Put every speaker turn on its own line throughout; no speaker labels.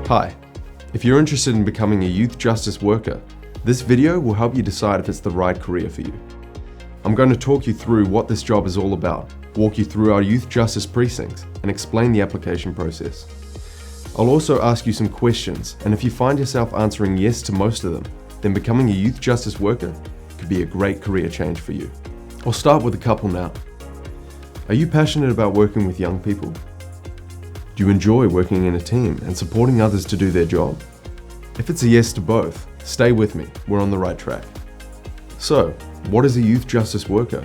Hi, if you're interested in becoming a youth justice worker, this video will help you decide if it's the right career for you. I'm going to talk you through what this job is all about, walk you through our youth justice precincts, and explain the application process. I'll also ask you some questions, and if you find yourself answering yes to most of them, then becoming a youth justice worker could be a great career change for you. I'll start with a couple now. Are you passionate about working with young people? Do you enjoy working in a team and supporting others to do their job? If it's a yes to both, stay with me, we're on the right track. So, what is a youth justice worker?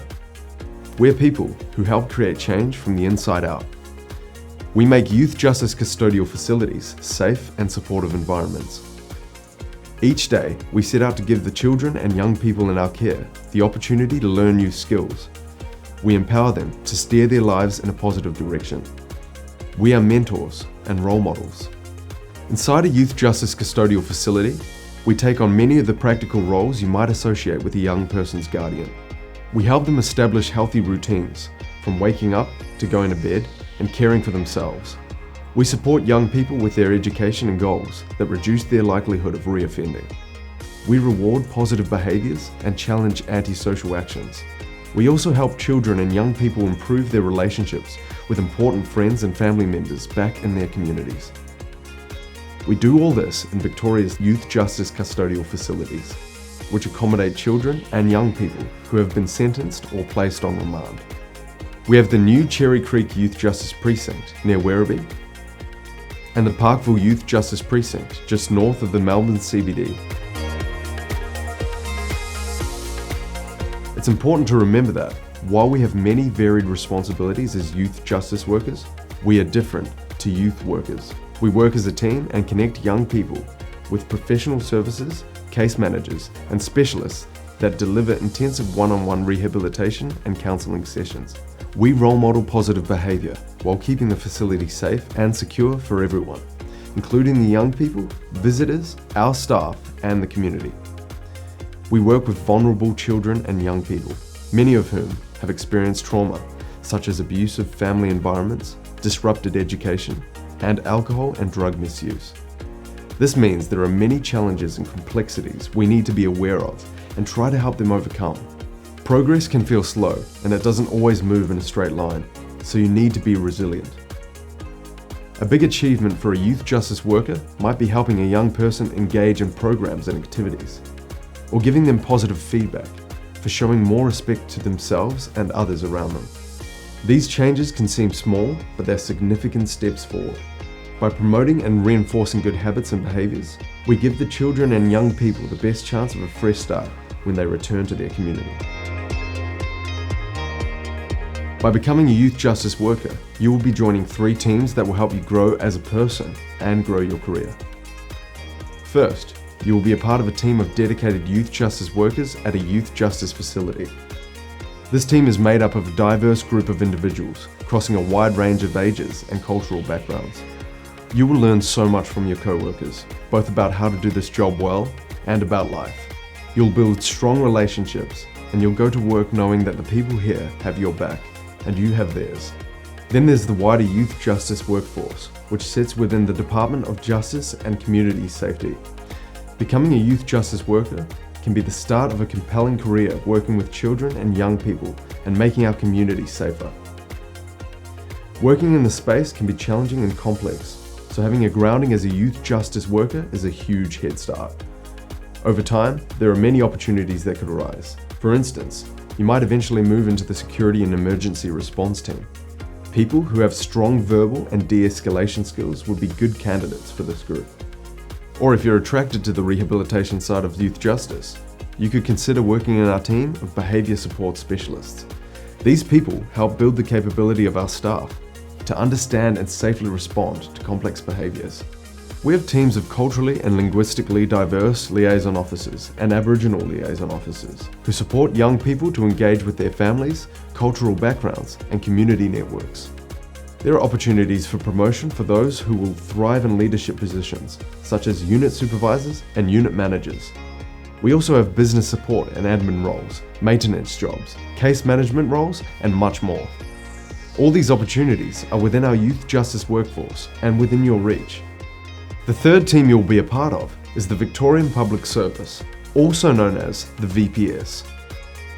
We're people who help create change from the inside out. We make youth justice custodial facilities safe and supportive environments. Each day, we set out to give the children and young people in our care the opportunity to learn new skills. We empower them to steer their lives in a positive direction. We are mentors and role models. Inside a youth justice custodial facility, we take on many of the practical roles you might associate with a young person's guardian. We help them establish healthy routines, from waking up to going to bed and caring for themselves. We support young people with their education and goals that reduce their likelihood of reoffending. We reward positive behaviours and challenge antisocial actions. We also help children and young people improve their relationships with important friends and family members back in their communities. We do all this in Victoria's youth justice custodial facilities, which accommodate children and young people who have been sentenced or placed on remand. We have the new Cherry Creek Youth Justice Precinct near Werribee, and the Parkville Youth Justice Precinct just north of the Melbourne CBD. It's important to remember that, while we have many varied responsibilities as youth justice workers, we are different to youth workers. We work as a team and connect young people with professional services, case managers, and specialists that deliver intensive one-on-one rehabilitation and counselling sessions. We role model positive behaviour while keeping the facility safe and secure for everyone, including the young people, visitors, our staff, and the community. We work with vulnerable children and young people, many of whom have experienced trauma, such as abusive family environments, disrupted education, and alcohol and drug misuse. This means there are many challenges and complexities we need to be aware of and try to help them overcome. Progress can feel slow, and it doesn't always move in a straight line, so you need to be resilient. A big achievement for a youth justice worker might be helping a young person engage in programs and activities, or giving them positive feedback for showing more respect to themselves and others around them. These changes can seem small, but they're significant steps forward. By promoting and reinforcing good habits and behaviours, we give the children and young people the best chance of a fresh start when they return to their community. By becoming a youth justice worker, you will be joining 3 teams that will help you grow as a person and grow your career. First, you will be a part of a team of dedicated youth justice workers at a youth justice facility. This team is made up of a diverse group of individuals, crossing a wide range of ages and cultural backgrounds. You will learn so much from your co-workers, both about how to do this job well and about life. You'll build strong relationships, and you'll go to work knowing that the people here have your back, and you have theirs. Then there's the wider youth justice workforce, which sits within the Department of Justice and Community Safety. Becoming a youth justice worker can be the start of a compelling career working with children and young people and making our community safer. Working in the space can be challenging and complex, so having a grounding as a youth justice worker is a huge head start. Over time, there are many opportunities that could arise. For instance, you might eventually move into the security and emergency response team. People who have strong verbal and de-escalation skills would be good candidates for this group. Or if you're attracted to the rehabilitation side of youth justice, you could consider working in our team of behaviour support specialists. These people help build the capability of our staff to understand and safely respond to complex behaviours. We have teams of culturally and linguistically diverse liaison officers and Aboriginal liaison officers who support young people to engage with their families, cultural backgrounds, and community networks. There are opportunities for promotion for those who will thrive in leadership positions, such as unit supervisors and unit managers. We also have business support and admin roles, maintenance jobs, case management roles, and much more. All these opportunities are within our youth justice workforce and within your reach. The third team you'll be a part of is the Victorian Public Service, also known as the VPS.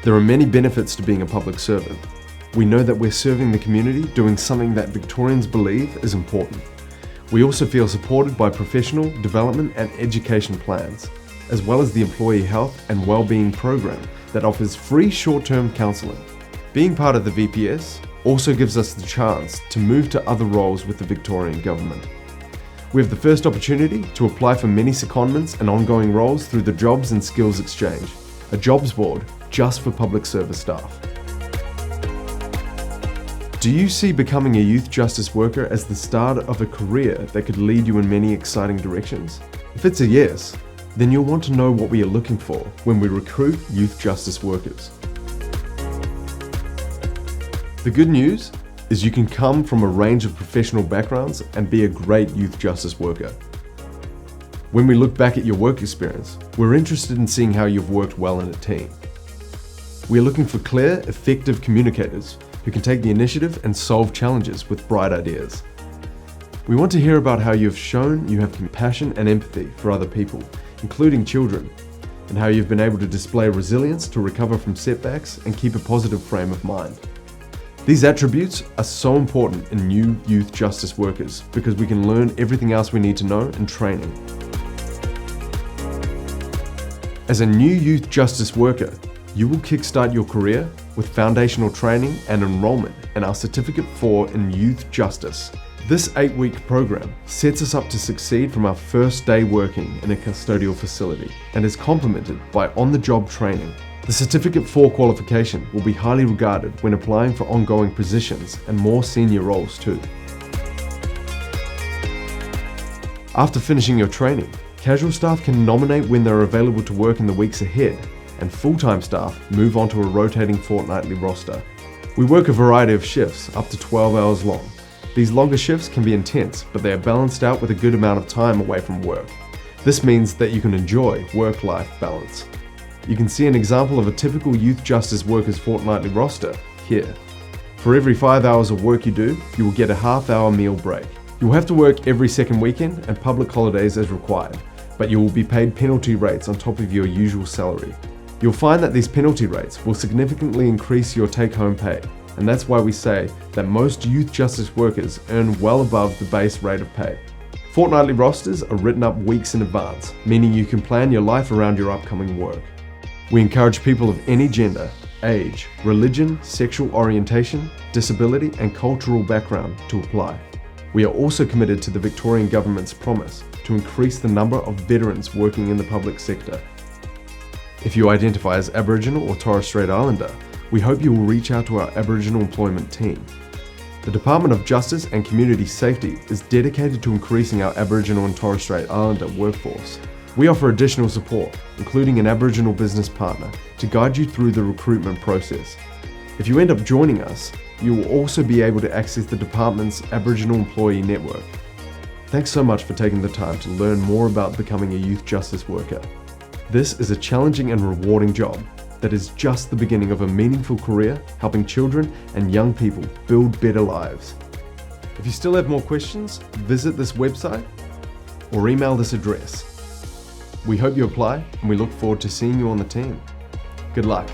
There are many benefits to being a public servant. We know that we're serving the community, doing something that Victorians believe is important. We also feel supported by professional development and education plans, as well as the employee health and well-being program that offers free short-term counselling. Being part of the VPS also gives us the chance to move to other roles with the Victorian Government. We have the first opportunity to apply for many secondments and ongoing roles through the Jobs and Skills Exchange, a jobs board just for public service staff. Do you see becoming a youth justice worker as the start of a career that could lead you in many exciting directions? If it's a yes, then you'll want to know what we are looking for when we recruit youth justice workers. The good news is you can come from a range of professional backgrounds and be a great youth justice worker. When we look back at your work experience, we're interested in seeing how you've worked well in a team. We are looking for clear, effective communicators who can take the initiative and solve challenges with bright ideas. We want to hear about how you have shown you have compassion and empathy for other people, including children, and how you've been able to display resilience to recover from setbacks and keep a positive frame of mind. These attributes are so important in new youth justice workers because we can learn everything else we need to know in training. As a new youth justice worker, you will kickstart your career with foundational training and enrollment in our Certificate 4 in Youth Justice. This 8-week program sets us up to succeed from our first day working in a custodial facility and is complemented by on-the-job training. The Certificate 4 qualification will be highly regarded when applying for ongoing positions and more senior roles too. After finishing your training, casual staff can nominate when they're available to work in the weeks ahead, and full-time staff move on to a rotating fortnightly roster. We work a variety of shifts, up to 12 hours long. These longer shifts can be intense, but they are balanced out with a good amount of time away from work. This means that you can enjoy work-life balance. You can see an example of a typical youth justice worker's fortnightly roster here. For every 5 hours of work you do, you will get a half-hour meal break. You will have to work every second weekend and public holidays as required, but you will be paid penalty rates on top of your usual salary. You'll find that these penalty rates will significantly increase your take-home pay, and that's why we say that most youth justice workers earn well above the base rate of pay. Fortnightly rosters are written up weeks in advance, meaning you can plan your life around your upcoming work. We encourage people of any gender, age, religion, sexual orientation, disability, and cultural background to apply. We are also committed to the Victorian Government's promise to increase the number of veterans working in the public sector. If you identify as Aboriginal or Torres Strait Islander, we hope you will reach out to our Aboriginal employment team. The Department of Justice and Community Safety is dedicated to increasing our Aboriginal and Torres Strait Islander workforce. We offer additional support, including an Aboriginal business partner, to guide you through the recruitment process. If you end up joining us, you will also be able to access the department's Aboriginal employee network. Thanks so much for taking the time to learn more about becoming a youth justice worker. This is a challenging and rewarding job that is just the beginning of a meaningful career helping children and young people build better lives. If you still have more questions, visit this website or email this address. We hope you apply and we look forward to seeing you on the team. Good luck.